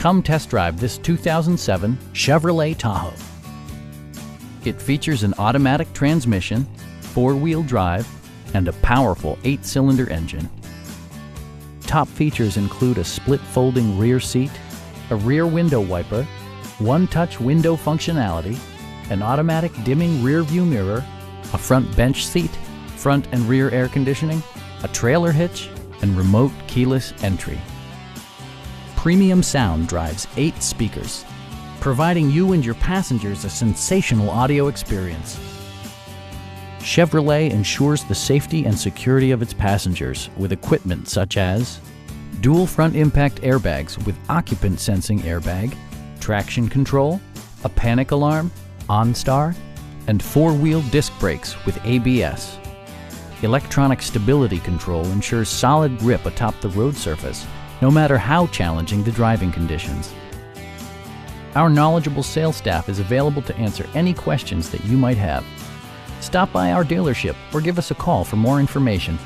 Come test drive this 2007 Chevrolet Tahoe. It features an automatic transmission, four-wheel drive, and a powerful 8-cylinder engine. Top features include a split folding rear seat, a rear window wiper, one-touch window functionality, an automatic dimming rear view mirror, a front bench seat, front and rear air conditioning, a trailer hitch, and remote keyless entry. Premium sound drives 8 speakers, providing you and your passengers a sensational audio experience. Chevrolet ensures the safety and security of its passengers with equipment such as dual front impact airbags with occupant sensing airbag, traction control, a panic alarm, OnStar, and 4-wheel disc brakes with ABS. Electronic stability control ensures solid grip atop the road surface, no matter how challenging the driving conditions. Our knowledgeable sales staff is available to answer any questions that you might have. Stop by our dealership or give us a call for more information.